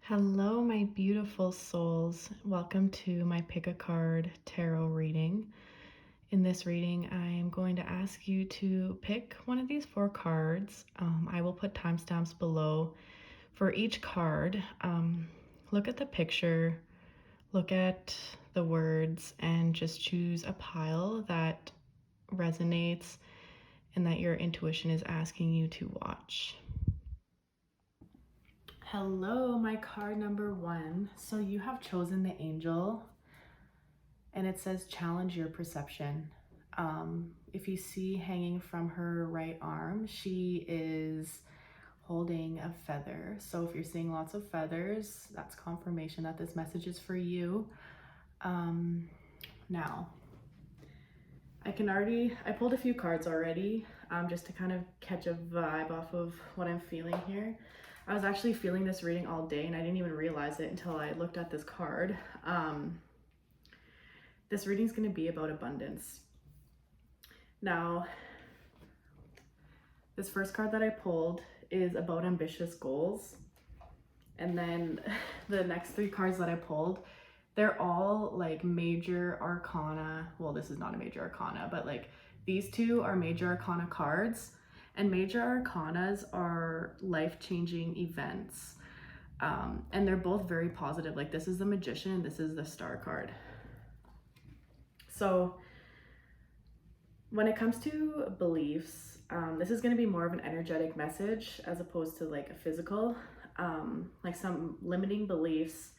Hello, my beautiful souls. Welcome to my Pick a Card tarot reading. In this reading, I am going to ask you to pick one of these four cards. I will put timestamps below for each card. Look at the picture, look at the words, and just choose a pile that resonates and that your intuition is asking you to watch. Hello, my card number one. So you have chosen the angel, and it says challenge your perception. If you see hanging from her right arm, she is holding a feather. So if you're seeing lots of feathers, that's confirmation that this message is for you. Now, I pulled a few cards already, just to kind of catch a vibe off of what I'm feeling here. I was actually feeling this reading all day and I didn't even realize it until I looked at this card. This reading is going to be about abundance. Now, this first card that I pulled is about ambitious goals. And then the next three cards that I pulled, they're all like major arcana. Well, this is not a major arcana, but like these two are major arcana cards. And major arcanas are life-changing events. And they're both very positive. Like this is the Magician, this is the Star card. So when it comes to beliefs, this is going to be more of an energetic message as opposed to like a physical, like some limiting beliefs.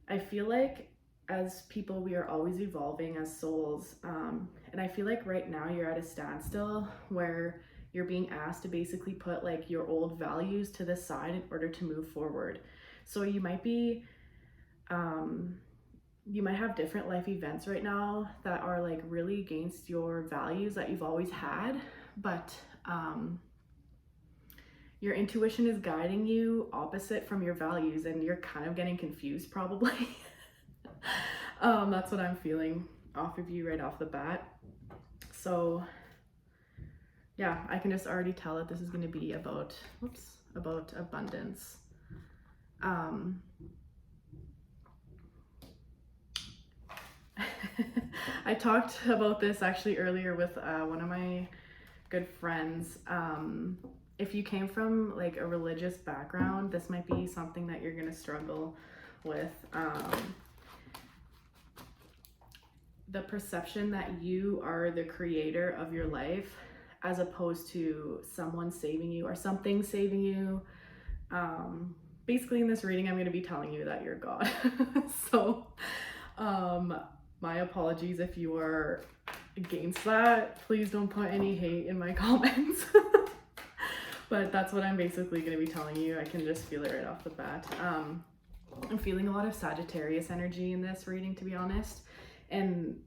I feel like as people, we are always evolving as souls. And I feel like right now you're at a standstill where you're being asked to basically put like your old values to the side in order to move forward. So you might be, you might have different life events right now that are like really against your values that you've always had, but your intuition is guiding you opposite from your values and you're kind of getting confused probably. That's what I'm feeling off of you right off the bat. So yeah, I can just already tell that this is going to be about abundance. I talked about this actually earlier with one of my good friends. If you came from like a religious background, this might be something that you're going to struggle with. The perception that you are the creator of your life as opposed to someone saving you or something saving you. Basically in this reading, I'm going to be telling you that you're God. So my apologies if you are against that. Please don't put any hate in my comments. But that's what I'm basically going to be telling you. I can just feel it right off the bat. I'm feeling a lot of Sagittarius energy in this reading, to be honest. And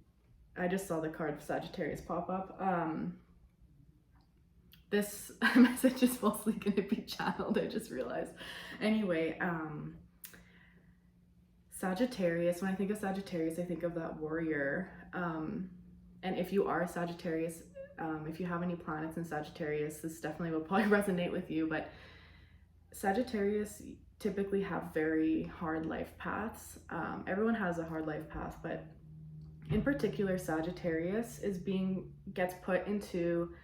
I just saw the card of Sagittarius pop up. This message is mostly going to be channeled, I just realized. Anyway, Sagittarius, when I think of Sagittarius, I think of that warrior. And if you are a Sagittarius, if you have any planets in Sagittarius, this definitely will probably resonate with you. But Sagittarius typically have very hard life paths. Everyone has a hard life path, but in particular, Sagittarius gets put into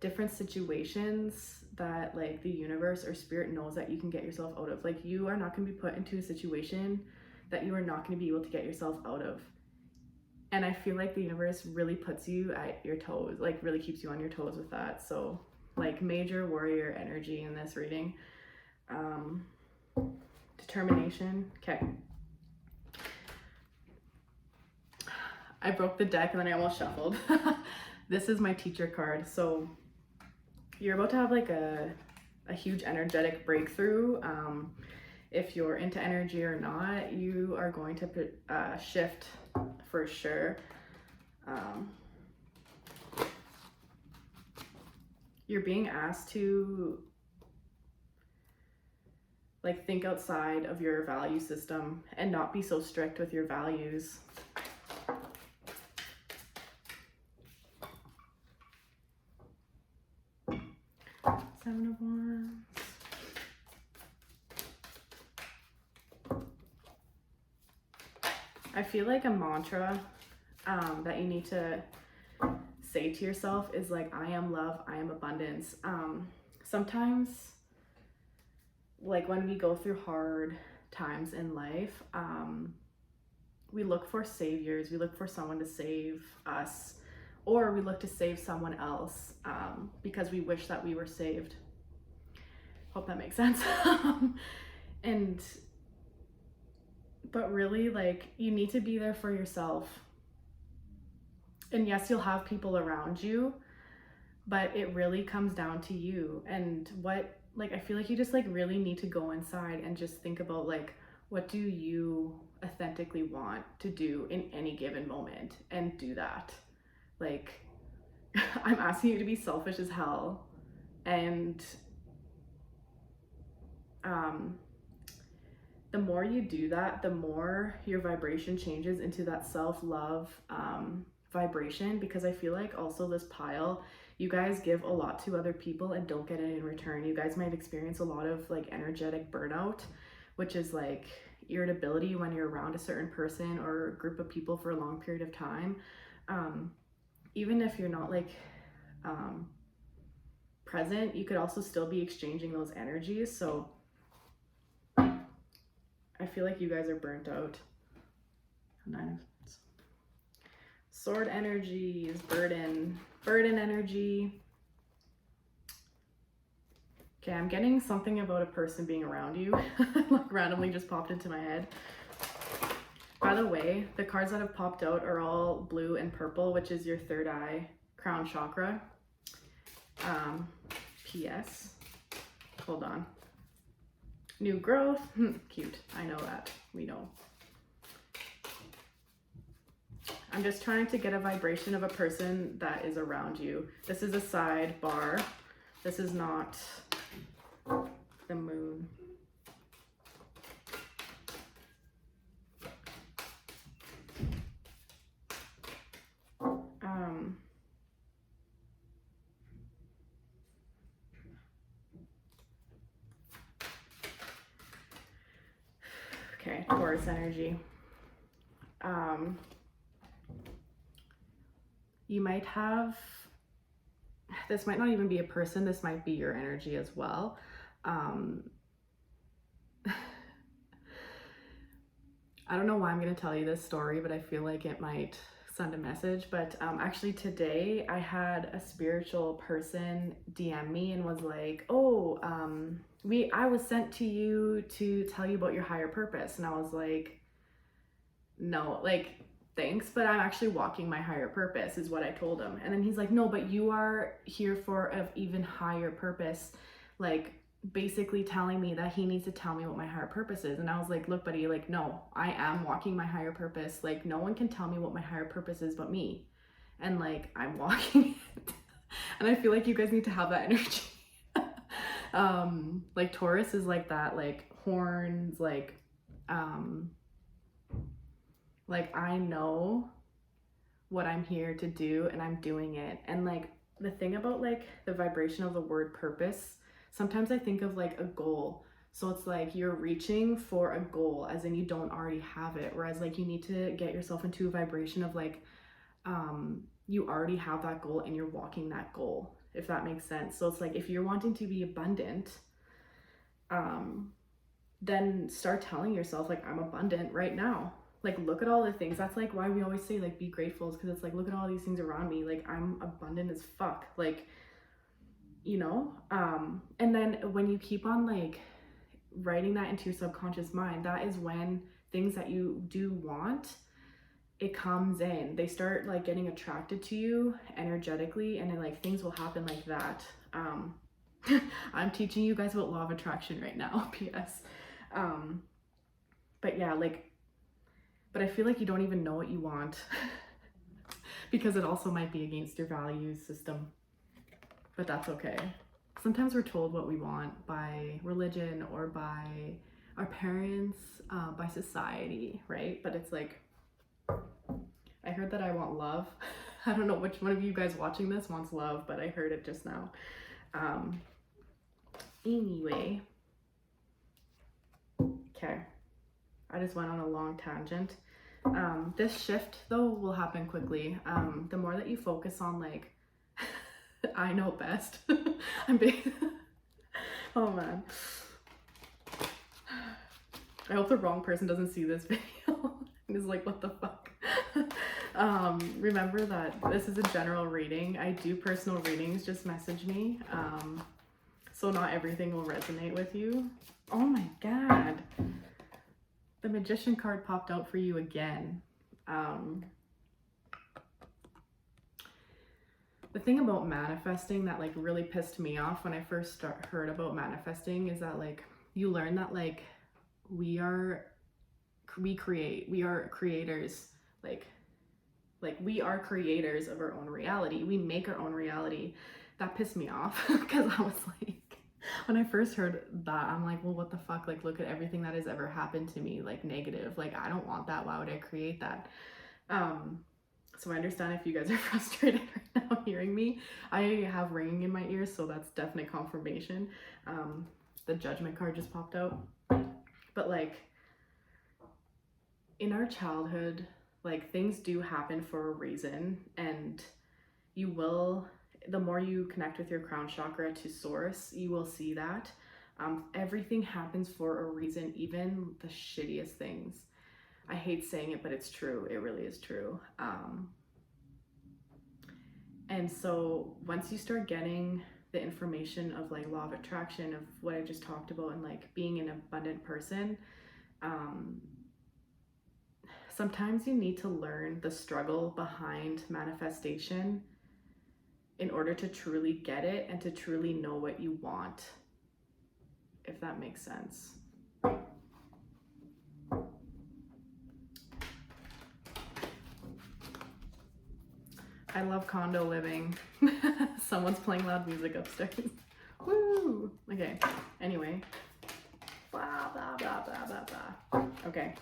different situations that like the universe or spirit knows that you can get yourself out of. Like you are not going to be put into a situation that you are not going to be able to get yourself out of. And I feel like the universe really puts you at your toes, like really keeps you on your toes with that. So like major warrior energy in this reading. Determination. Okay. I broke the deck and then I almost shuffled. This is my teacher card. So you're about to have like a huge energetic breakthrough. If you're into energy or not, you are going to shift for sure. You're being asked to like think outside of your value system and not be so strict with your values. Seven of Wands. I feel like a mantra that you need to say to yourself is like, I am love, I am abundance. Sometimes, like when we go through hard times in life, we look for saviors, we look for someone to save us, or we look to save someone else because we wish that we were saved. Hope that makes sense. But really, like, you need to be there for yourself. And yes, you'll have people around you, but it really comes down to you. And what, like, I feel like you just like really need to go inside and just think about like, what do you authentically want to do in any given moment, and do that. Like, I'm asking you to be selfish as hell, and the more you do that, the more your vibration changes into that self-love vibration, because I feel like also this pile, you guys give a lot to other people and don't get it in return. You guys might experience a lot of like energetic burnout, which is like irritability when you're around a certain person or a group of people for a long period of time. Even if you're not like present, you could also still be exchanging those energies. So I feel like you guys are burnt out. 9 of Swords. Sword energy is burden energy. Okay, I'm getting something about a person being around you. Like randomly just popped into my head. By the way, the cards that have popped out are all blue and purple, which is your third eye crown chakra. PS. Hold on. New growth. Cute. I know that. We know. I'm just trying to get a vibration of a person that is around you. This is a sidebar. This is not the moon. Okay, Taurus energy. You might have, this might not even be a person, this might be your energy as well. I don't know why I'm going to tell you this story, but I feel like it might send a message. But actually today I had a spiritual person DM me and was like, oh, I was sent to you to tell you about your higher purpose. And I was like, no, like, thanks, but I'm actually walking my higher purpose, is what I told him. And then he's like, no, but you are here for an even higher purpose, like basically telling me that he needs to tell me what my higher purpose is. And I was like, look, buddy, like, no, I am walking my higher purpose. Like, no one can tell me what my higher purpose is but me. And like, I'm walking it. And I feel like you guys need to have that energy. Like Taurus is like that, like horns, like I know what I'm here to do and I'm doing it. And like the thing about like the vibration of the word purpose, sometimes I think of like a goal. So it's like you're reaching for a goal, as in you don't already have it. Whereas like you need to get yourself into a vibration of like, you already have that goal and you're walking that goal, if that makes sense. So it's like, if you're wanting to be abundant, then start telling yourself like, I'm abundant right now. Like, look at all the things. That's like why we always say like, be grateful, is because it's like, look at all these things around me. Like, I'm abundant as fuck. Like, you know? And then when you keep on like writing that into your subconscious mind, that is when things that you do want, it comes in. They start like getting attracted to you energetically, and then like things will happen like that. I'm teaching you guys about law of attraction right now. PS. But yeah, like, but I feel like you don't even know what you want because it also might be against your values system, but that's okay. Sometimes we're told what we want by religion or by our parents, by society, right? But it's like, I heard that I want love. I don't know which one of you guys watching this wants love, but I heard it just now. Anyway, okay. I just went on a long tangent. This shift though will happen quickly. The more that you focus on like, I know best. I'm big. Oh man. I hope the wrong person doesn't see this video and is like, what the fuck? Remember that this is a general reading. I do personal readings, just message me. So not everything will resonate with you. Oh my god. The Magician card popped out for you again. The thing about manifesting that like really pissed me off when I first heard about manifesting is that like you learn that like we are creators, like we are creators of our own reality. We make our own reality. That pissed me off because I was like, when I first heard that, I'm like, well, what the fuck? Like, look at everything that has ever happened to me, like negative. Like, I don't want that. Why would I create that? So I understand if you guys are frustrated right now hearing me. I have ringing in my ears, so that's definitely confirmation. The Judgment card just popped out. But like, in our childhood, like things do happen for a reason, and you will, the more you connect with your crown chakra to source, you will see that everything happens for a reason, even the shittiest things. I hate saying it, but it's true. It really is true. And so once you start getting the information of like law of attraction, of what I just talked about, and like being an abundant person, sometimes you need to learn the struggle behind manifestation in order to truly get it and to truly know what you want, if that makes sense. I love condo living. Someone's playing loud music upstairs. Woo! Okay, anyway. Blah, blah, blah, blah, blah, blah. Okay.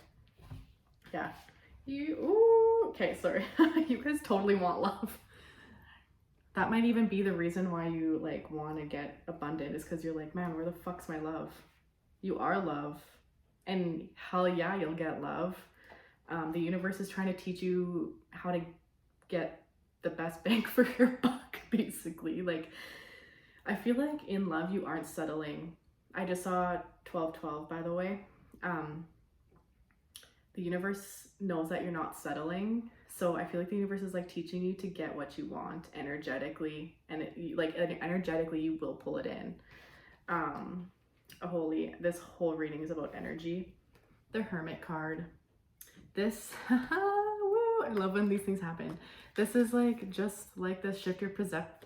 Yeah. Okay, sorry. You guys totally want love. That might even be the reason why you like want to get abundant, is because you're like, man, where the fuck's my love? You are love. And hell yeah, you'll get love. The universe is trying to teach you how to get the best bang for your buck, basically. Like, I feel like in love, you aren't settling. I just saw 1212, by the way. The universe knows that you're not settling. So I feel like the universe is like teaching you to get what you want energetically, and energetically you will pull it in. This whole reading is about energy. The Hermit card. This, woo, I love when these things happen. This is like, just like this, shift your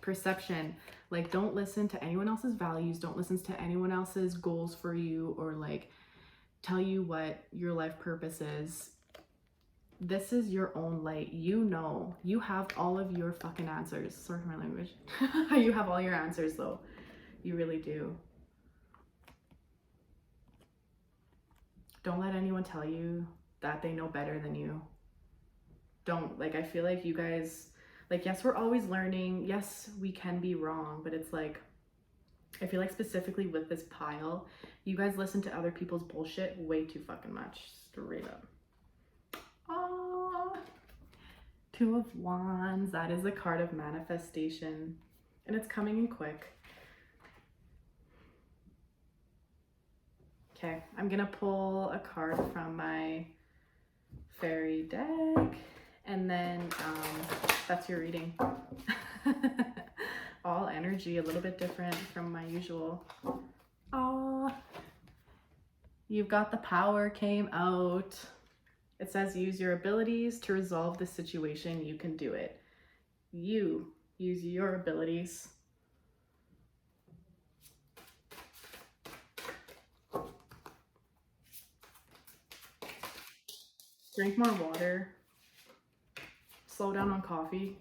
perception. Like, don't listen to anyone else's values. Don't listen to anyone else's goals for you, or like tell you what your life purpose is. This is your own light. You know, you have all of your fucking answers. Sorry for my language. You have all your answers though. You really do. Don't let anyone tell you that they know better than you. Don't, like, I feel like you guys, like, yes, we're always learning. Yes, we can be wrong, but it's like, I feel like specifically with this pile, you guys listen to other people's bullshit way too fucking much. Straight up. Oh, Two of Wands. That is a card of manifestation, and it's coming in quick. Okay, I'm gonna pull a card from my fairy deck, and then that's your reading. All energy, a little bit different from my usual. Oh, you've got the Power came out. It says use your abilities to resolve the situation. You can do it. You use your abilities. Drink more water. Slow down on coffee.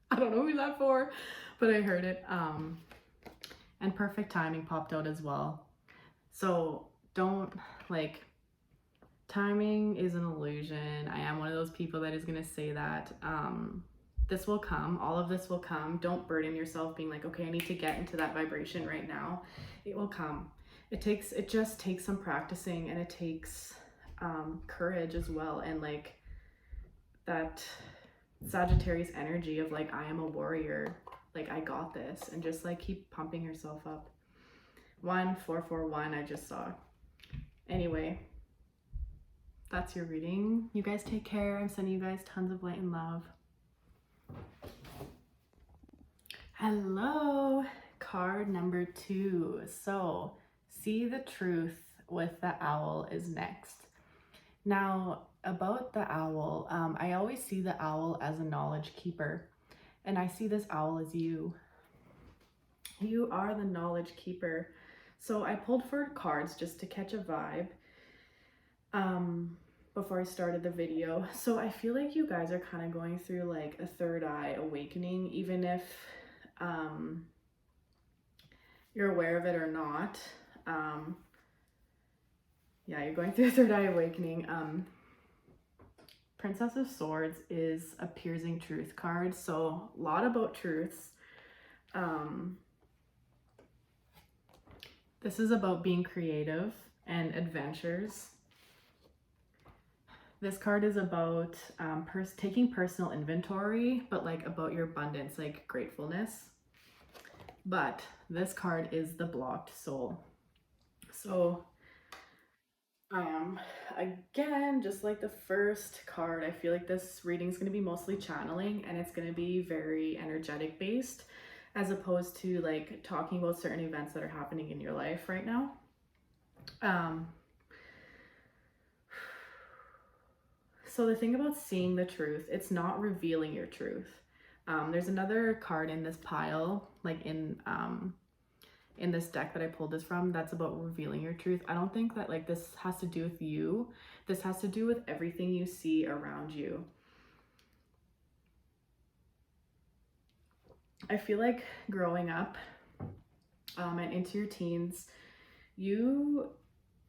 I don't know who that's for, but I heard it. And perfect timing popped out as well. So don't, like, timing is an illusion. I am one of those people that is going to say that. This will come. All of this will come. Don't burden yourself being like, okay, I need to get into that vibration right now. It will come. It just takes some practicing, and it takes courage as well, and like that Sagittarius energy of like, I am a warrior, like I got this, and just like keep pumping yourself up. 1441 I just saw. Anyway, that's your reading. You guys take care. I'm sending you guys tons of light and love. Hello, card number 2. So see the truth with the owl is next. Now about the owl, I always see the owl as a knowledge keeper, and I see this owl as you. You are the knowledge keeper. So I pulled 4 cards just to catch a vibe before I started the video. So I feel like you guys are kind of going through like a third eye awakening, even if you're aware of it or not. Yeah, you're going through a third eye awakening. Princess of Swords is a piercing truth card, so a lot about truths. This is about being creative and adventures. This card is about taking personal inventory, but like about your abundance, like gratefulness. But this card is the blocked soul. So again, just like the first card, I feel like this reading is going to be mostly channeling, and it's going to be very energetic based, as opposed to like talking about certain events that are happening in your life right now. So the thing about seeing the truth, it's not revealing your truth. There's another card in this pile, like in this deck that I pulled this from, that's about revealing your truth. I don't think that like this has to do with you. This has to do with everything you see around you. I feel like growing up and into your teens, you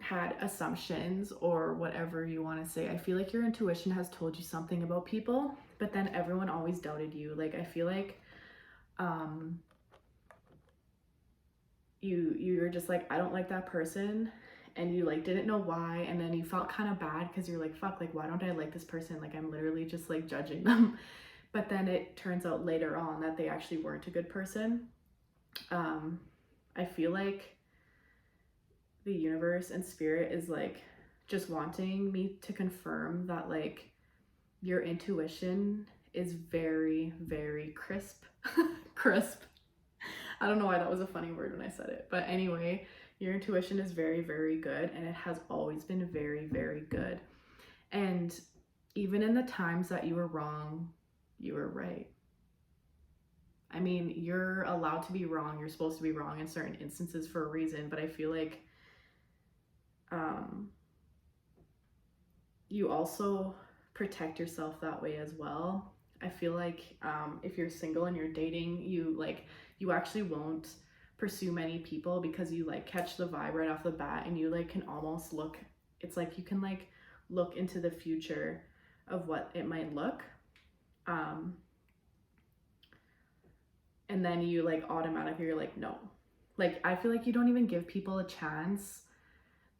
had assumptions or whatever you want to say. I feel like your intuition has told you something about people, but then everyone always doubted you. Like I feel like you're just like, I don't like that person, and you like didn't know why, and then you felt kind of bad because you're like, fuck, like why don't I like this person, like I'm literally just like judging them. But then it turns out later on that they actually weren't a good person. I feel like the universe and spirit is like just wanting me to confirm that like your intuition is very, very crisp. Crisp. I don't know why that was a funny word when I said it, but anyway, your intuition is very, very good, and it has always been very, very good. And even in the times that you were wrong, you were right. I mean, you're allowed to be wrong. You're supposed to be wrong in certain instances for a reason, but I feel like you also protect yourself that way as well. I feel like if you're single and you're dating, you actually won't pursue many people because you like catch the vibe right off the bat, and you like can almost look, it's like you can like look into the future of what it might look. And then you like automatically, you're like, no. Like I feel like you don't even give people a chance,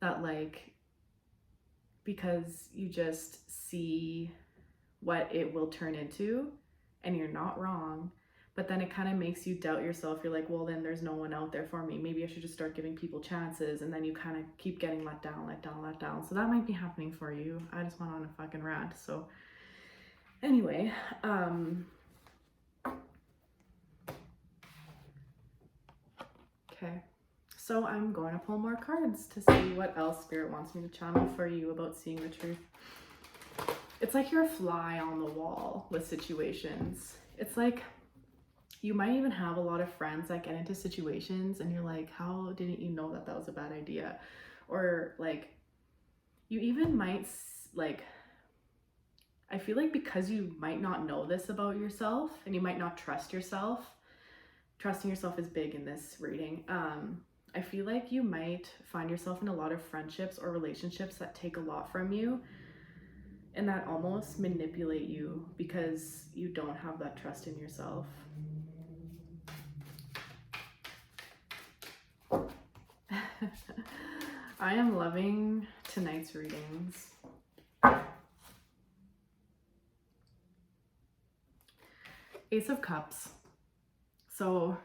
that like, because you just see what it will turn into, and you're not wrong, but then it kind of makes you doubt yourself. You're like, well, then there's no one out there for me. Maybe I should just start giving people chances, and then you kind of keep getting let down. So that might be happening for you. I just went on a fucking rant. So anyway, okay. So I'm going to pull more cards to see what else Spirit wants me to channel for you about seeing the truth. It's like you're a fly on the wall with situations. It's like you might even have a lot of friends that get into situations and you're like, how didn't you know that that was a bad idea? Or like, you even might like, I feel like because you might not know this about yourself and you might not trust yourself, trusting yourself is big in this reading. I feel like you might find yourself in a lot of friendships or relationships that take a lot from you and that almost manipulate you because you don't have that trust in yourself. I am loving tonight's readings. Ace of Cups. So,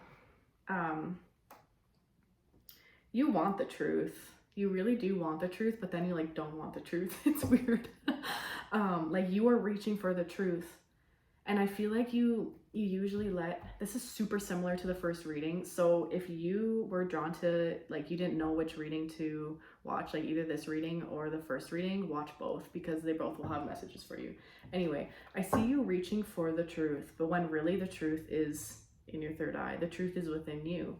you want the truth. You really do want the truth, but then you like don't want the truth. It's weird. Like you are reaching for the truth. And I feel like you usually this is super similar to the first reading. So if you were drawn to, like, you didn't know which reading to watch, like either this reading or the first reading, watch both because they both will have messages for you. Anyway, I see you reaching for the truth, but when really the truth is in your third eye, the truth is within you.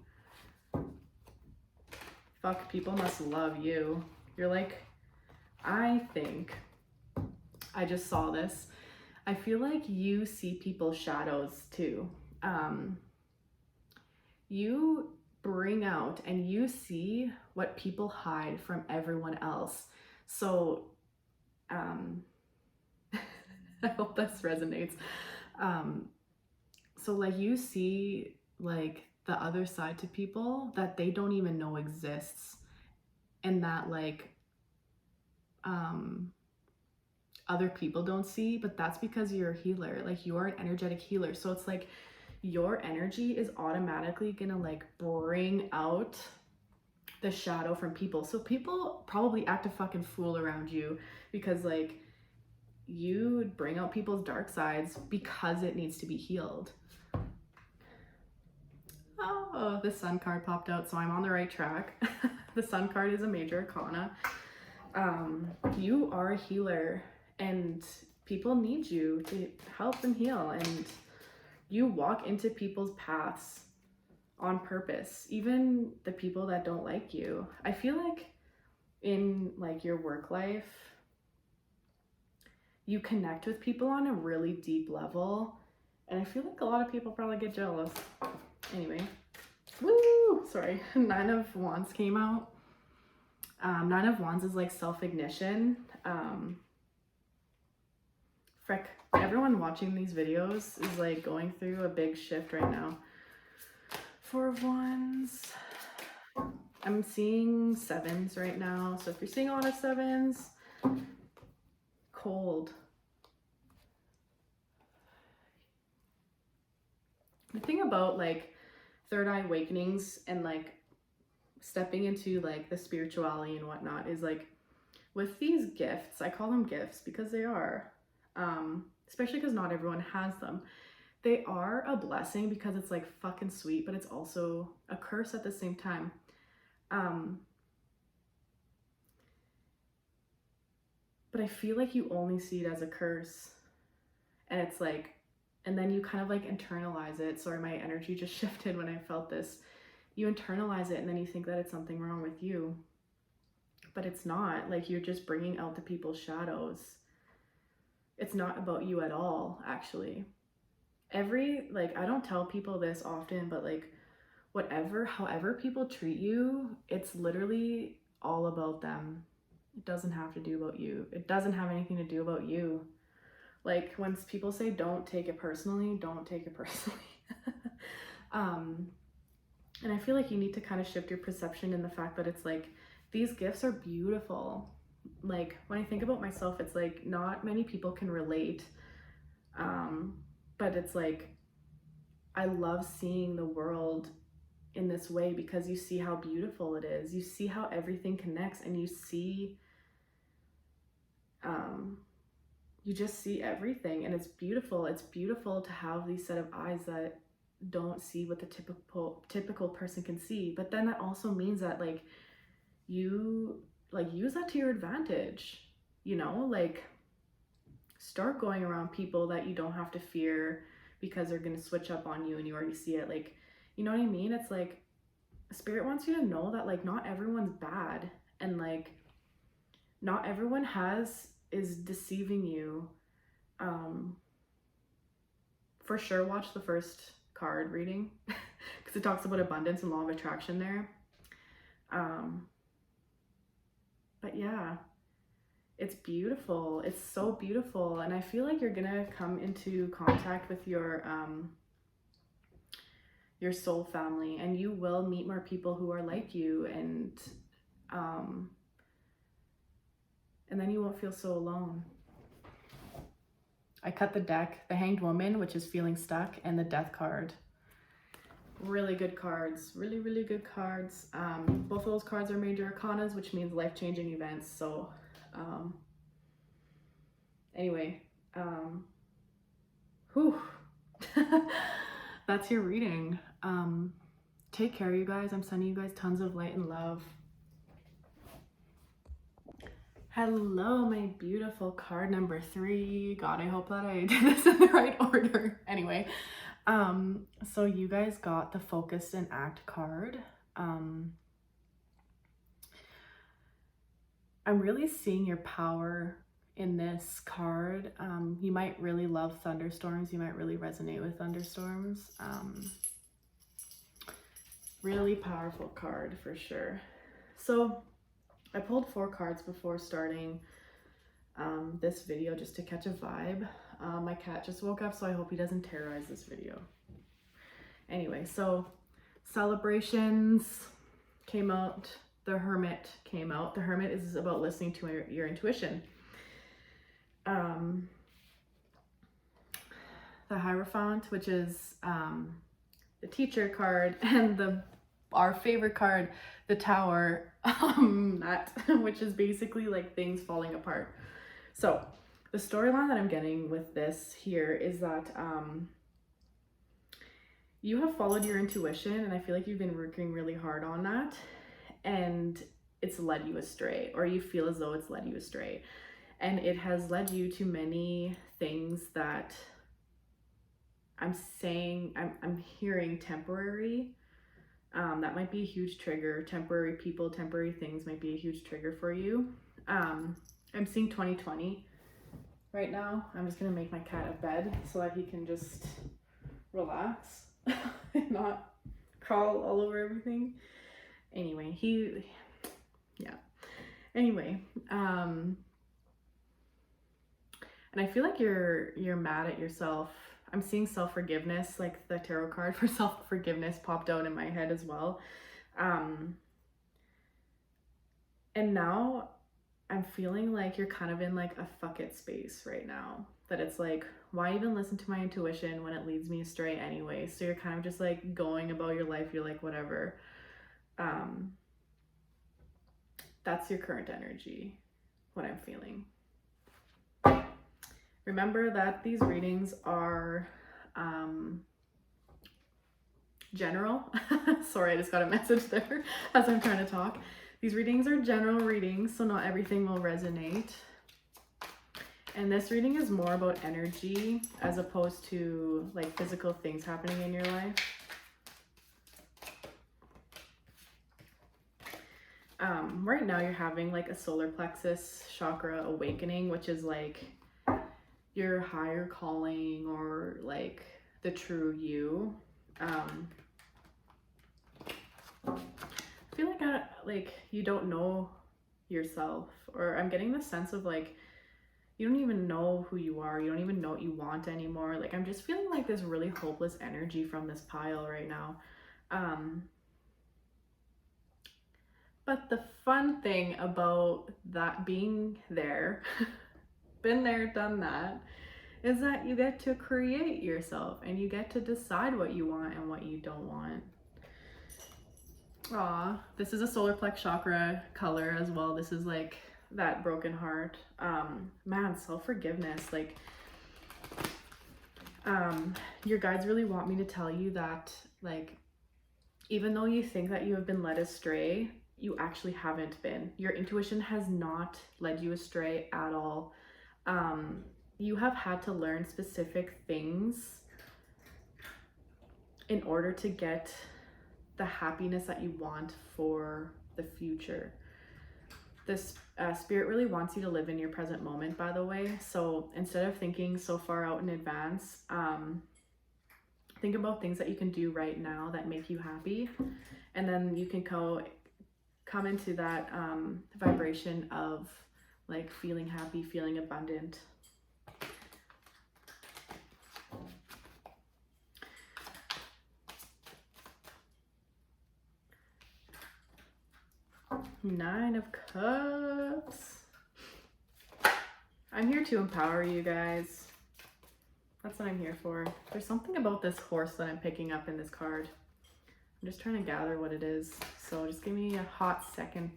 Fuck, people must love you. You're like, I think, I just saw this. I feel like you see people's shadows too. You bring out and you see what people hide from everyone else. So, I hope this resonates. So like you see like the other side to people that they don't even know exists, and that like other people don't see, but that's because you're a healer. Like you're an energetic healer. So it's like your energy is automatically gonna like bring out the shadow from people. So people probably act a fucking fool around you because like you bring out people's dark sides because it needs to be healed. Oh, the Sun card popped out, so I'm on the right track. The Sun card is a major arcana. You are a healer and people need you to help them heal, and you walk into people's paths on purpose, even the people that don't like you. I feel like in like your work life, you connect with people on a really deep level, and I feel like a lot of people probably get jealous. Anyway, woo! Sorry, 9 of Wands came out. 9 of Wands is like self-ignition. Frick, everyone watching these videos is like going through a big shift right now. 4 of Wands. I'm seeing 7s right now. So if you're seeing a lot of 7s, cold. The thing about like third eye awakenings and like stepping into like the spirituality and whatnot is like with these gifts, I call them gifts because they are, especially because not everyone has them. They are a blessing because it's like fucking sweet, but it's also a curse at the same time. But I feel like you only see it as a curse, and it's like, and then you kind of like internalize it. Sorry, my energy just shifted when I felt this. You internalize it and then you think that it's something wrong with you, but it's not. Like you're just bringing out the people's shadows. It's not about you at all, actually. Like, I don't tell people this often, but like however people treat you, it's literally all about them. It doesn't have to do about you. It doesn't have anything to do about you. Like when people say don't take it personally, don't take it personally. And I feel like you need to kind of shift your perception in the fact that it's like, these gifts are beautiful. Like when I think about myself, it's like not many people can relate. But it's like, I love seeing the world in this way because you see how beautiful it is. You see how everything connects, and you see, you just see everything, and it's beautiful. It's beautiful to have these set of eyes that don't see what the typical person can see. But then that also means that like you like use that to your advantage, you know, like start going around people that you don't have to fear because they're going to switch up on you and you already see it. Like, you know what I mean? It's like Spirit wants you to know that like not everyone's bad, and like not everyone is deceiving you. For sure watch the first card reading because it talks about abundance and law of attraction there. But yeah, it's beautiful. It's so beautiful, and I feel like you're gonna come into contact with your soul family, and you will meet more people who are like you, and and then you won't feel so alone. I cut the deck, the Hanged Woman, which is feeling stuck, and the Death card. Really good cards, really, really good cards. Both of those cards are major arcanas, which means life-changing events. So anyway, whew. That's your reading. Take care, you guys. I'm sending you guys tons of light and love. Hello, my beautiful card number 3. God, I hope that I did this in the right order. Anyway, so you guys got the Focus and Act card. I'm really seeing your power in this card. You might really love thunderstorms. You might really resonate with thunderstorms. Really powerful card for sure. So I pulled 4 cards before starting this video just to catch a vibe. My cat just woke up, so I hope he doesn't terrorize this video. Anyway, so celebrations came out. The Hermit came out. The Hermit is about listening to your intuition. The Hierophant, which is the Teacher card, and our favorite card, the Tower, which is basically like things falling apart. So the storyline that I'm getting with this here is that you have followed your intuition, and I feel like you've been working really hard on that, and it's led you astray, or you feel as though it's led you astray. And it has led you to many things that I'm hearing temporary. That might be a huge trigger. Temporary people, temporary things might be a huge trigger for you. I'm seeing 2020 right now. I'm just gonna make my cat a bed so that he can just relax and not crawl all over everything. Anyway, Anyway, and I feel like you're mad at yourself. I'm seeing self-forgiveness, like the tarot card for self-forgiveness popped out in my head as well. And now I'm feeling like you're kind of in like a fuck it space right now. That it's like, why even listen to my intuition when it leads me astray anyway? So you're kind of just like going about your life. You're like, whatever. That's your current energy, what I'm feeling. Remember that these readings are general. Sorry, I just got a message there as I'm trying to talk. These readings are general readings, so not everything will resonate. And this reading is more about energy as opposed to like physical things happening in your life. Right now you're having like a solar plexus chakra awakening, which is like your higher calling or like the true you. I feel like you don't know yourself, or I'm getting the sense of like you don't even know who you are. You don't even know what you want anymore. Like I'm just feeling like this really hopeless energy from this pile right now. But the fun thing about that being there, been there, done that, is that you get to create yourself and you get to decide what you want and what you don't want. Aw, this is a solar plex chakra color as well. This is like that broken heart. Man, self-forgiveness. Like, your guides really want me to tell you that, like, even though you think that you have been led astray, you actually haven't been. Your intuition has not led you astray at all. You have had to learn specific things in order to get the happiness that you want for the future. This spirit really wants you to live in your present moment, by the way. So instead of thinking so far out in advance, think about things that you can do right now that make you happy, and then you can come into that vibration of like feeling happy, feeling abundant. Nine of Cups. I'm here to empower you guys. That's what I'm here for. There's something about this horse that I'm picking up in this card. I'm just trying to gather what it is. So just give me a hot second.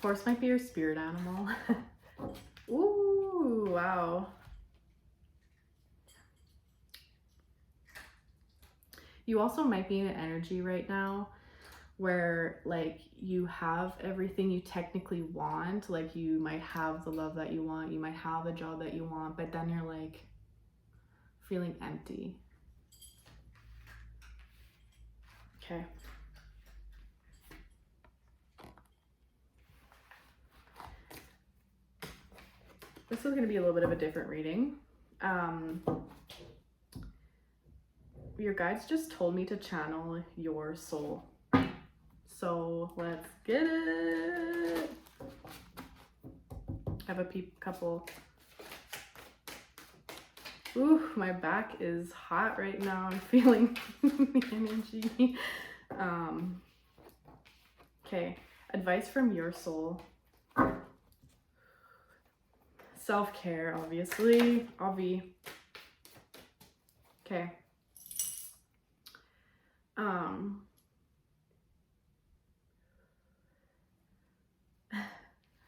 Horse might be your spirit animal. Ooh, wow. You also might be in an energy right now where like you have everything you technically want. Like you might have the love that you want, you might have the job that you want, but then you're like feeling empty. Okay. This is going to be a little bit of a different reading. Your guides just told me to channel your soul. So let's get it. I have a couple. Ooh, my back is hot right now. I'm feeling the energy. Okay, advice from your soul. Self-care, obviously. Okay.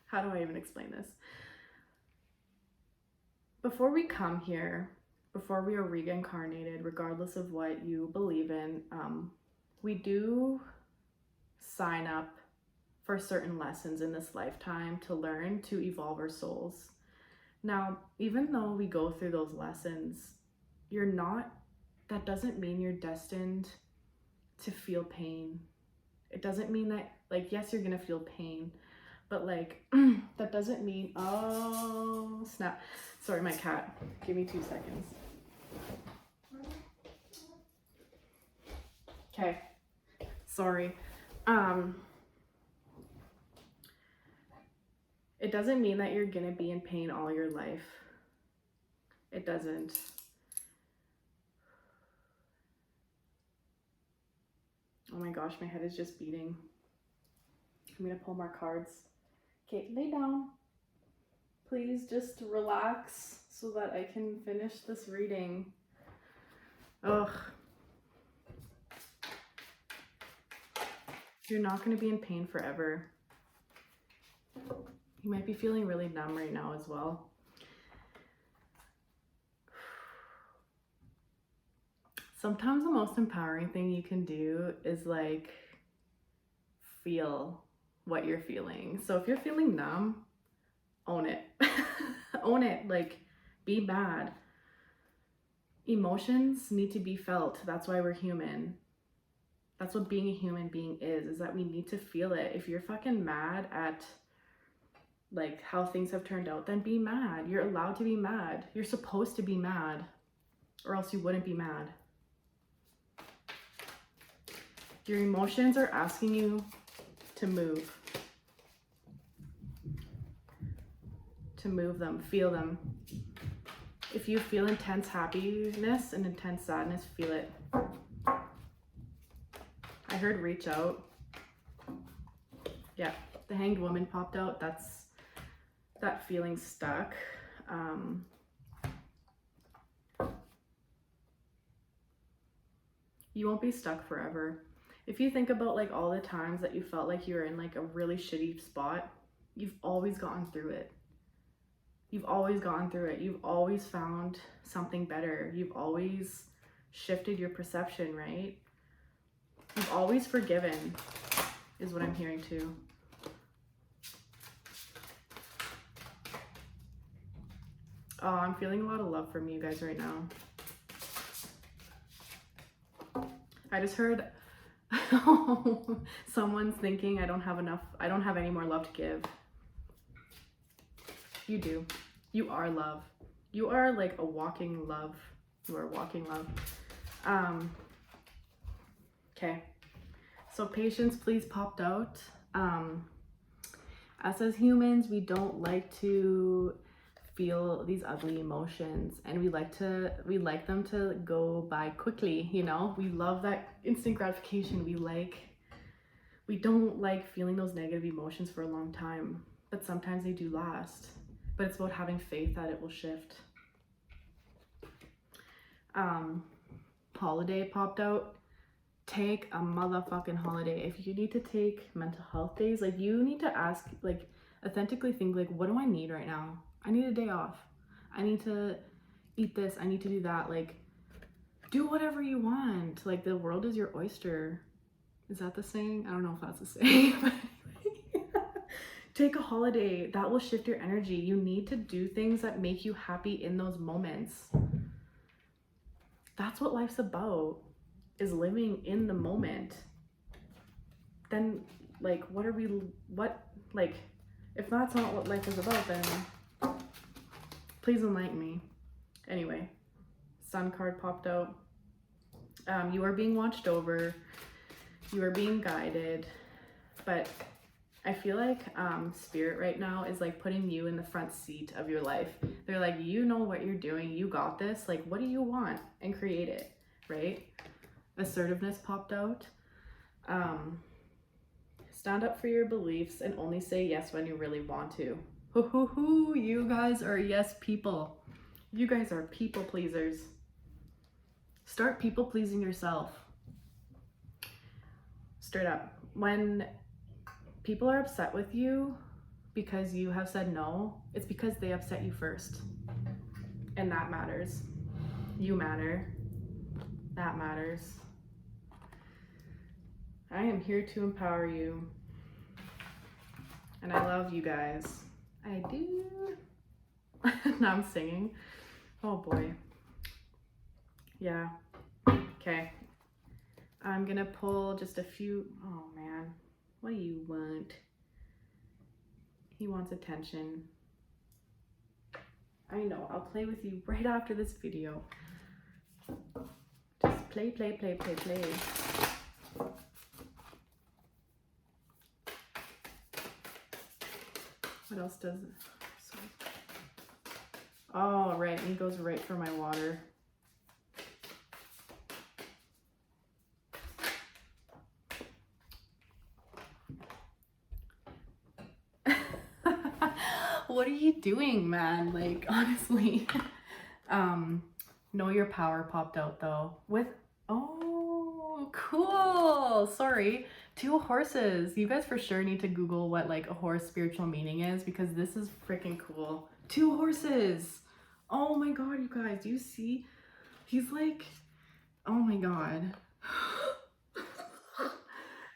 How do I even explain this? Before we come here, before we are reincarnated, regardless of what you believe in, we do sign up for certain lessons in this lifetime to learn to evolve our souls. Now, even though we go through those lessons, that doesn't mean you're destined to feel pain. It doesn't mean that, like, yes, you're gonna feel pain, but like, that doesn't mean, oh, snap. Sorry, my cat. Give me 2 seconds. Okay. Sorry. It doesn't mean that you're gonna be in pain all your life. It doesn't. Oh my gosh, my head is just beating. I'm gonna pull more cards. Okay, lay down. Please just relax so that I can finish this reading. Ugh. You're not gonna be in pain forever. You might be feeling really numb right now as well. Sometimes the most empowering thing you can do is like feel what you're feeling. So if you're feeling numb, own it. Own it. Like, be mad. Emotions need to be felt. That's why we're human. That's what being a human being is that we need to feel it. If you're fucking mad at like how things have turned out, then be mad. You're allowed to be mad. You're supposed to be mad, or else you wouldn't be mad. Your emotions are asking you to move. To move them, feel them. If you feel intense happiness and intense sadness, feel it. I heard reach out. Yeah, the Hanged Woman popped out. That's that feeling stuck. You won't be stuck forever. If you think about like all the times that you felt like you were in like a really shitty spot, you've always gotten through it. You've always gone through it. You've always found something better. You've always shifted your perception, right? You've always forgiven, is what I'm hearing too. Oh, I'm feeling a lot of love from you guys right now. I just heard someone's thinking I don't have any more love to give. You do. You are love. You are like a walking love. You are walking love. Okay. So patience, please, popped out. Us as humans, we don't like to feel these ugly emotions, and we like them to go by quickly, you know? We love that instant gratification. We don't like feeling those negative emotions for a long time. but sometimes they do last. But it's about having faith that it will shift. Holiday popped out. Take a motherfucking holiday. If you need to take mental health days, like, you need to ask, like, authentically think, like, what do I need right now? I need a day off. I need to eat this. I need to do that. Like, do whatever you want. Like, the world is your oyster. Is that the saying? I don't know if that's the saying. But take a holiday. That will shift your energy. You need to do things that make you happy in those moments. That's what life's about, is living in the moment. Then, like, if that's not what life is about, then please enlighten me. Anyway, Sun card popped out. You are being watched over. You are being guided. But I feel like Spirit right now is like putting you in the front seat of your life. They're like, you know what you're doing. You got this. Like, what do you want? And create it, right? Assertiveness popped out. Stand up for your beliefs and only say yes when you really want to. You guys are yes people. You guys are people pleasers. Start people pleasing yourself. Straight up. When people are upset with you because you have said no, it's because they upset you first. And that matters. You matter. That matters. I am here to empower you. And I love you guys. I do. Now I'm singing. Oh boy. Yeah. Okay. I'm gonna pull just a few. Oh man. What do you want? He wants attention. I know. I'll play with you right after this video. Just play. What else does it? Sorry. Oh, right. He goes right for my water. What are you doing, man? Like, honestly. Know your power popped out though. With, oh, cool. Sorry. 2 horses. You guys for sure need to Google what like a horse spiritual meaning is, because this is freaking cool. 2 horses. Oh my God, you guys, do you see? He's like, oh my God.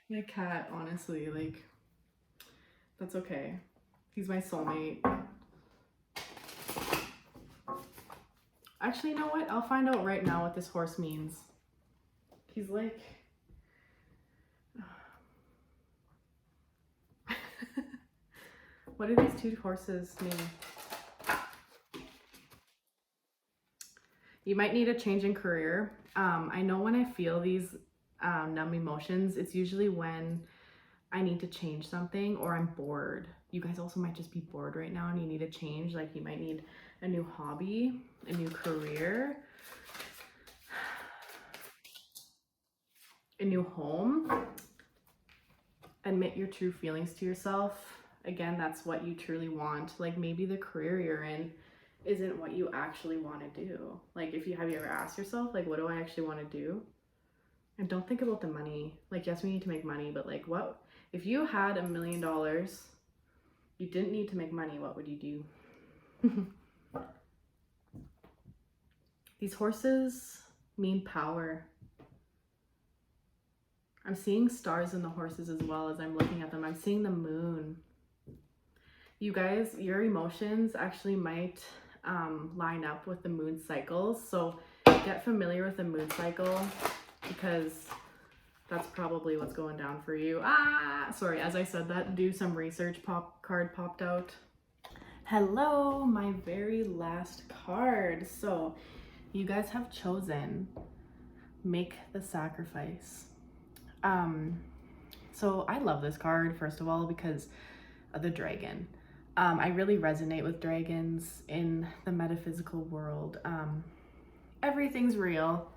My cat, honestly, like, that's okay. He's my soulmate. Actually, you know what? I'll find out right now what this horse means. He's like... What do these 2 horses mean? You might need a change in career. I know when I feel these numb emotions, it's usually when I need to change something or I'm bored. You guys also might just be bored right now and you need a change. Like, you might need a new hobby, a new career, a new home. Admit your true feelings to yourself. Again, that's what you truly want. Like, maybe the career you're in isn't what you actually want to do. Like, have you ever asked yourself, like, what do I actually want to do? And don't think about the money. Like, yes, we need to make money, but like, what if you had $1 million, you didn't need to make money, what would you do? These horses mean power. I'm seeing stars in the horses as well as I'm looking at them. I'm seeing the moon. You guys, your emotions actually might line up with the moon cycles. So get familiar with the moon cycle, because that's probably what's going down for you. Sorry, as I said that, do some research. Card popped out. Hello, my very last card. So you guys have chosen make the sacrifice. So I love this card, first of all, because of the dragon. I really resonate with dragons in the metaphysical world. Everything's real.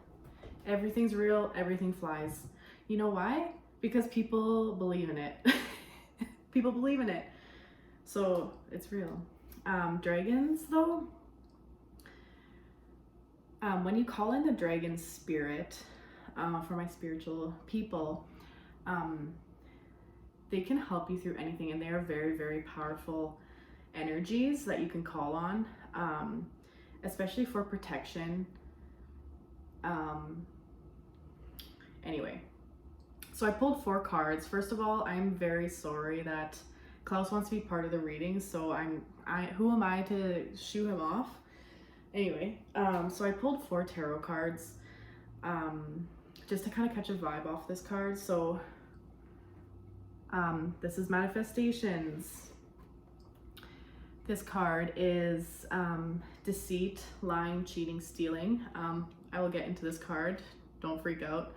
Everything's real. Everything flies. You know why? Because people believe in it. People believe in it. So it's real. Dragons though, when you call in the dragon spirit, for my spiritual people, they can help you through anything, and they are very, very powerful energies that you can call on, especially for protection. Anyway, so I pulled 4 cards. First of all, I'm very sorry that Klaus wants to be part of the reading, so who am I to shoo him off? Anyway, so I pulled 4 tarot cards, just to kind of catch a vibe off this card. So this is manifestations. This card is deceit, lying, cheating, stealing. I will get into this card. Don't freak out.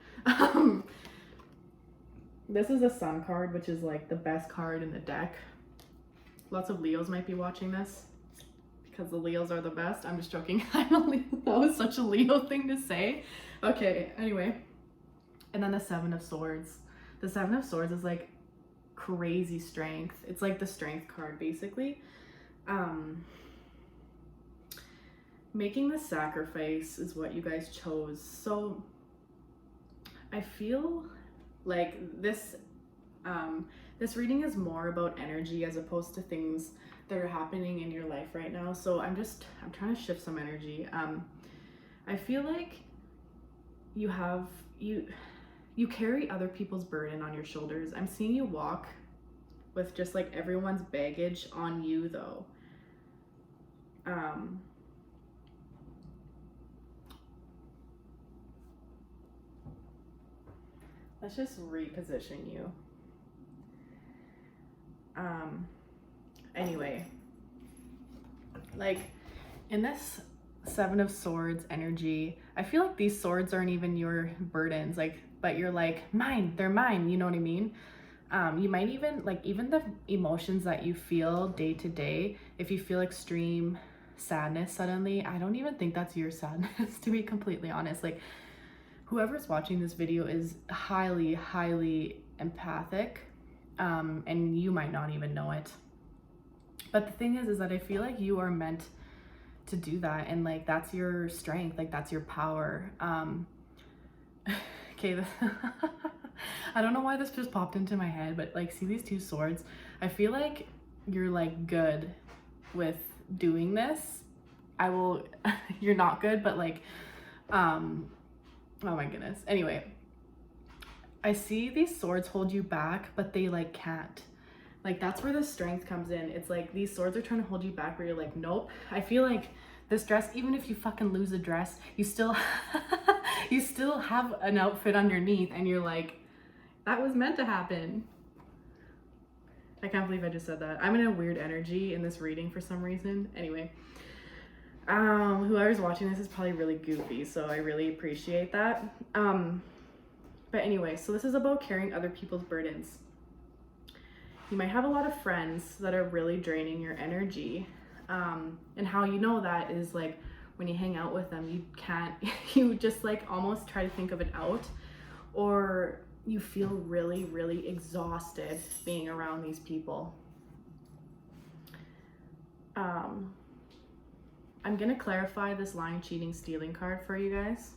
This is a Sun card, which is like the best card in the deck. Lots of Leos might be watching this because the Leos are the best. I'm just joking. I'm a Leo. That was such a Leo thing to say. Okay, anyway. And then the 7 of Swords. The 7 of Swords is like crazy strength. It's like the strength card, basically. Making the sacrifice is what you guys chose. So I feel like this reading is more about energy as opposed to things that are happening in your life right now. So I'm trying to shift some energy. I feel like you carry other people's burden on your shoulders. I'm seeing you walk with just like everyone's baggage on you though. Let's just reposition you. Anyway, like in this 7 of Swords energy, I feel like these swords aren't even your burdens, like, but you're like, mine, they're mine, you know what I mean? You might even, like, even the emotions that you feel day to day, if you feel extreme sadness suddenly, I don't even think that's your sadness, to be completely honest. Like, whoever's watching this video is highly, highly empathic, and you might not even know it. But the thing is that I feel like you are meant to do that, and like that's your strength, like that's your power. Okay, I don't know why this just popped into my head, but like, see these 2 swords? I feel like you're like good with doing this. You're not good, but like, oh my goodness. Anyway, I see these swords hold you back, but they like can't. Like, that's where the strength comes in. It's like these swords are trying to hold you back where you're like, nope. I feel like this dress, even if you fucking lose a dress, you still you still have an outfit underneath, and you're like, that was meant to happen. I can't believe I just said that. I'm in a weird energy in this reading for some reason. Anyway, whoever's watching this is probably really goofy, so I really appreciate that. But anyway, so this is about carrying other people's burdens. You might have a lot of friends that are really draining your energy. And how you know that is like when you hang out with them, you just like almost try to think of it out, or you feel really, really exhausted being around these people. I'm gonna clarify this lying, cheating, stealing card for you guys.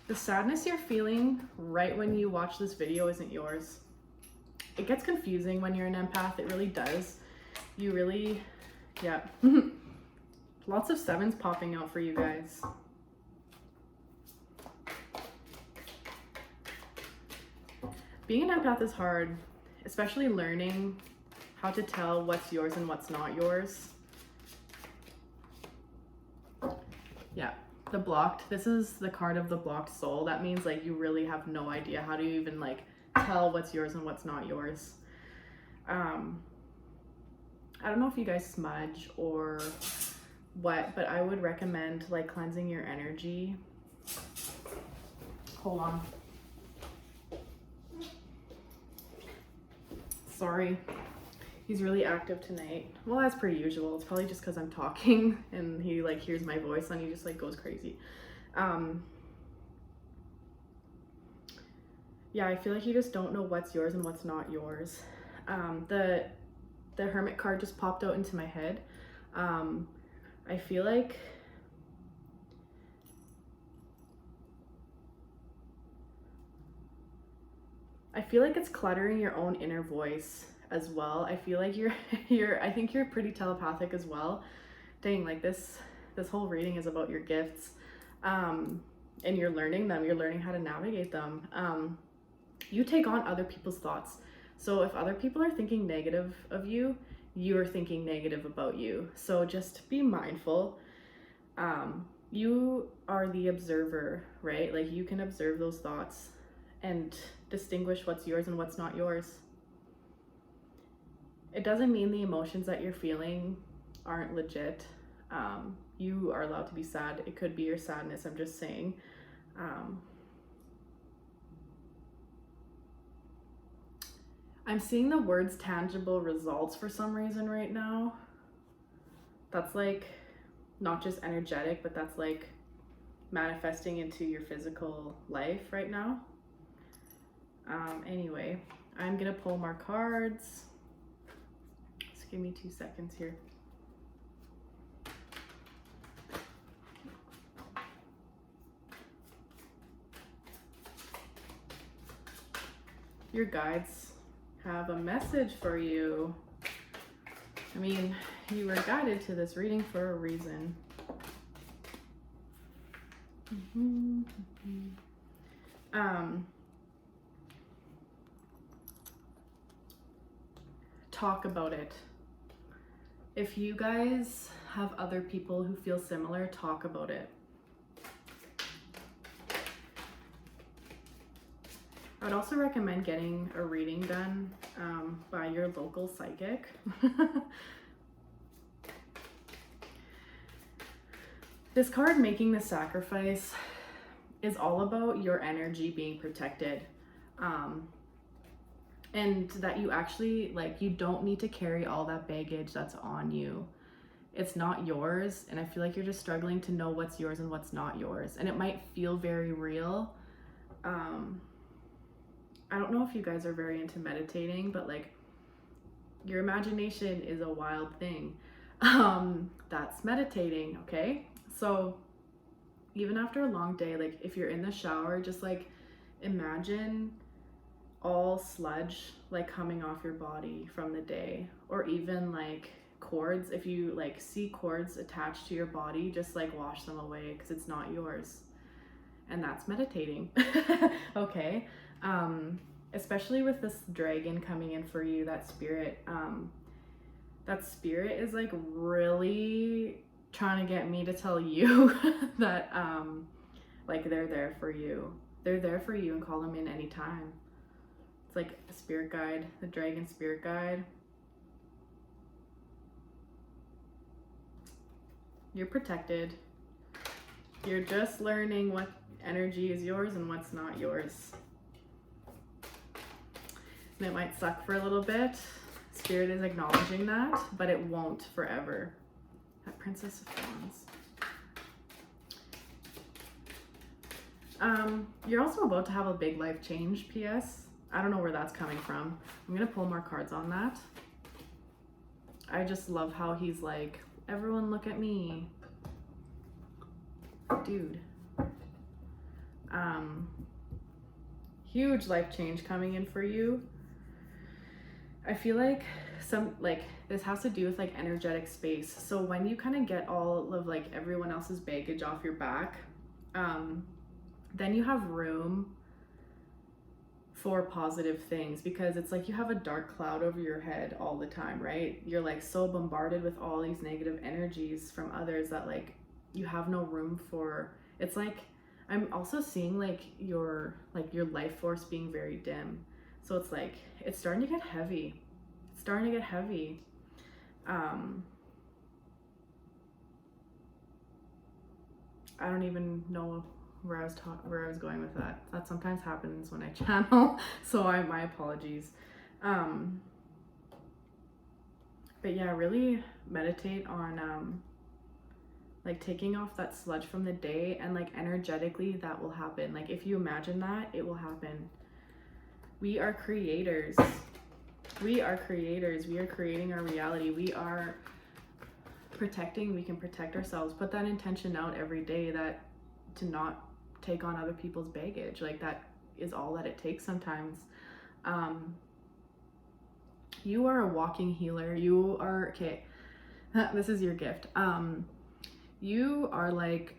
The sadness you're feeling right when you watch this video isn't yours. It gets confusing when you're an empath, it really does. You really, yeah. Lots of 7s popping out for you guys. Being an empath is hard, especially learning how to tell what's yours and what's not yours. Yeah. The blocked, this is the card of the blocked soul. That means like you really have no idea how to even like tell what's yours and what's not yours. I don't know if you guys smudge or what, but I would recommend like cleansing your energy. Hold on. Sorry. He's really active tonight. Well, as per usual. It's probably just because I'm talking and he like hears my voice and he just like goes crazy. Yeah, yeah, I feel like you just don't know what's yours and what's not yours. The Hermit card just popped out into my head. I feel like it's cluttering your own inner voice as well. I feel like I think you're pretty telepathic as well. Dang, like this whole reading is about your gifts. And you're learning them, you're learning how to navigate them. You take on other people's thoughts. So if other people are thinking negative of you, you're thinking negative about you. So just be mindful. You are the observer, right? Like you can observe those thoughts and distinguish what's yours and what's not yours. It doesn't mean the emotions that you're feeling aren't legit. You are allowed to be sad. It could be your sadness, I'm just saying. I'm seeing the words tangible results for some reason right now. That's like not just energetic, but that's like manifesting into your physical life right now. Anyway, I'm gonna pull more cards. Just give me 2 seconds here. Your guides have a message for you. I mean, you were guided to this reading for a reason. Talk about it. If you guys have other people who feel similar, talk about it. I would also recommend getting a reading done by your local psychic. This card, Making the Sacrifice, is all about your energy being protected. And that you actually, like, you don't need to carry all that baggage that's on you. It's not yours, and I feel like you're just struggling to know what's yours and what's not yours. And it might feel very real. I don't know if you guys are very into meditating, but like your imagination is a wild thing. That's meditating, okay? So even after a long day, like if you're in the shower, just like imagine all sludge like coming off your body from the day, or even like cords. If you like see cords attached to your body, just like wash them away because it's not yours. And that's meditating. Okay. Especially with this dragon coming in for you, that spirit is like really trying to get me to tell you that like they're there for you. They're there for you, and call them in anytime. It's like a spirit guide, the dragon spirit guide. You're protected. You're just learning what energy is yours and what's not yours. And it might suck for a little bit. Spirit is acknowledging that, but it won't forever. That Princess of Wands. You're also about to have a big life change, PS. I don't know where that's coming from. I'm gonna pull more cards on that. I just love how he's like, everyone look at me. Dude. Huge life change coming in for you. I feel like this has to do with like energetic space. So when you kind of get all of like everyone else's baggage off your back, then you have room for positive things, because it's like you have a dark cloud over your head all the time, right? You're like so bombarded with all these negative energies from others that like you have no room for. It's like I'm also seeing like your life force being very dim. So it's like it's starting to get heavy. It's starting to get heavy. I don't even know where I was going with that. That sometimes happens when I channel, so my apologies. But yeah, really meditate on like taking off that sludge from the day, and like energetically that will happen. Like if you imagine that, it will happen. We are creators. We are creators. We are creating our reality. We are protecting. We can protect ourselves. Put that intention out every day, that to not take on other people's baggage. Like, that is all that it takes sometimes. You are a walking healer. You are, okay, this is your gift. You are like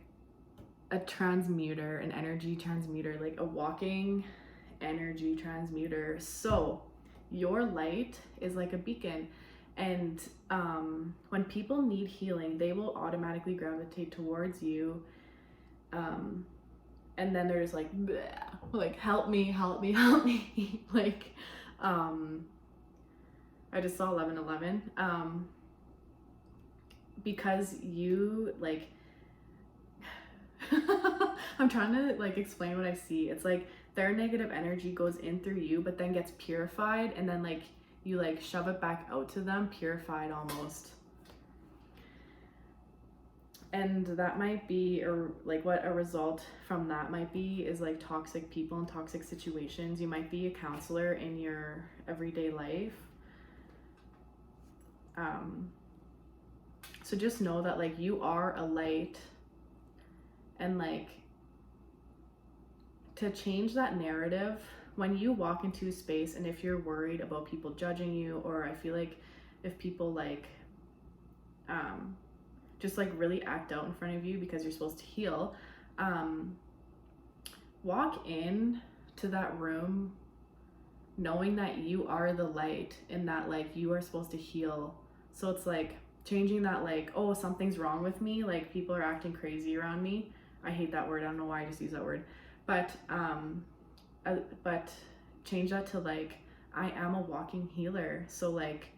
a transmuter, an energy transmuter, like a walking energy transmuter. So your light is like a beacon, and when people need healing, they will automatically gravitate towards you, and then they're just like, bleh, like, help me, help me, help me. Like, I just saw 1111, because you, like, I'm trying to like explain what I see. It's like their negative energy goes in through you, but then gets purified, and then like you like shove it back out to them, purified almost. And that might be, or like what a result from that might be is like toxic people and toxic situations. You might be a counselor in your everyday life. So just know that like you are a light, and like to change that narrative when you walk into a space, and if you're worried about people judging you, or I feel like if people like just like really act out in front of you because you're supposed to heal, walk in to that room knowing that you are the light, and that like you are supposed to heal. So it's like changing that, like, oh, something's wrong with me, like people are acting crazy around me. I hate that word. I don't know why I just use that word. But change that to like, I am a walking healer. So like,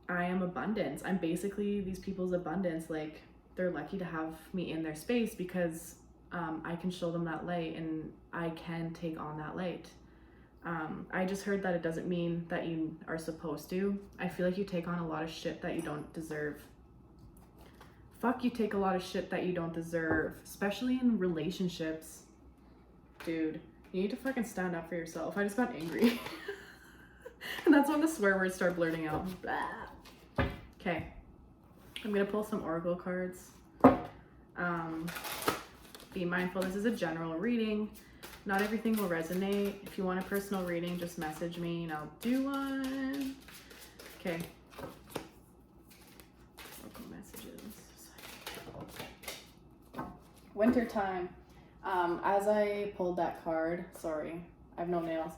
I am abundance. I'm basically these people's abundance. Like, they're lucky to have me in their space because I can show them that light, and I can take on that light. I just heard that it doesn't mean that you are supposed to. I feel like you take on a lot of shit that you don't deserve. Fuck, you take a lot of shit that you don't deserve, especially in relationships. Dude, you need to fucking stand up for yourself. I just got angry. And that's when the swear words start blurting out. Blah. Okay, I'm gonna pull some oracle cards. Be mindful, this is a general reading. Not everything will resonate. If you want a personal reading, just message me and I'll do one. Okay. Oracle messages. Winter time. As I pulled that card, sorry, I have no nails.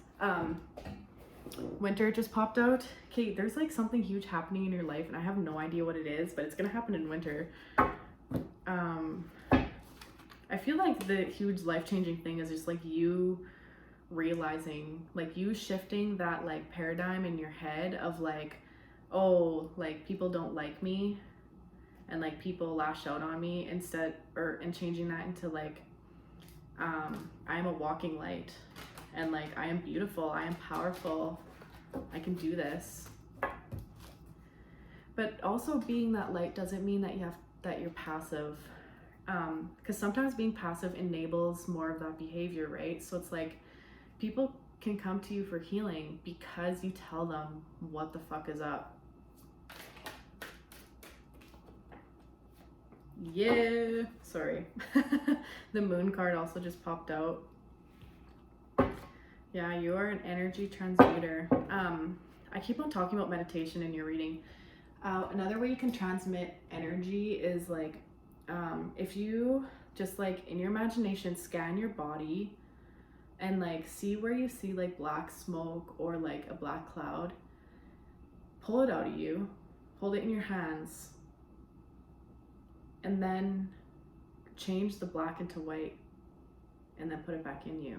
Winter just popped out. Okay, there's like something huge happening in your life, and I have no idea what it is, but it's gonna happen in winter. I feel like the huge life-changing thing is just like you realizing, like you shifting that like paradigm in your head of like, oh, like people don't like me, and like people lash out on me instead, and changing that into like, I'm a walking light, and like I am beautiful, I am powerful, I can do this. But also being that light doesn't mean that you're passive, because sometimes being passive enables more of that behavior, right? So it's like people can come to you for healing because you tell them what the fuck is up. Yeah, sorry. The moon card also just popped out. Yeah, you are an energy transmuter. I keep on talking about meditation in your reading. Another way you can transmit energy is like, if you just like in your imagination scan your body and like see where you see like black smoke or like a black cloud, pull it out of you, hold it in your hands, and then change the black into white, and then put it back in you.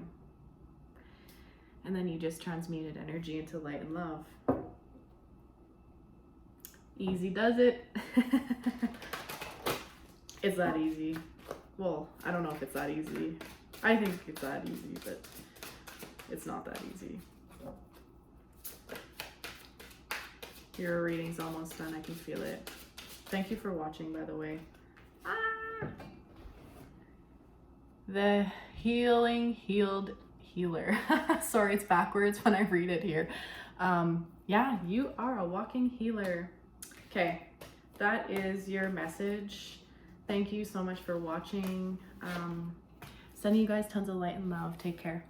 And then you just transmuted energy into light and love. Easy does it. It's that easy. Well, I don't know if it's that easy. I think it's that easy, but it's not that easy. Your reading's almost done. I can feel it. Thank you for watching, by the way. The healing, healed, healer. Sorry, it's backwards when I read it here. Yeah, you are a walking healer. Okay, that is your message. Thank you so much for watching. Sending you guys tons of light and love. Take care.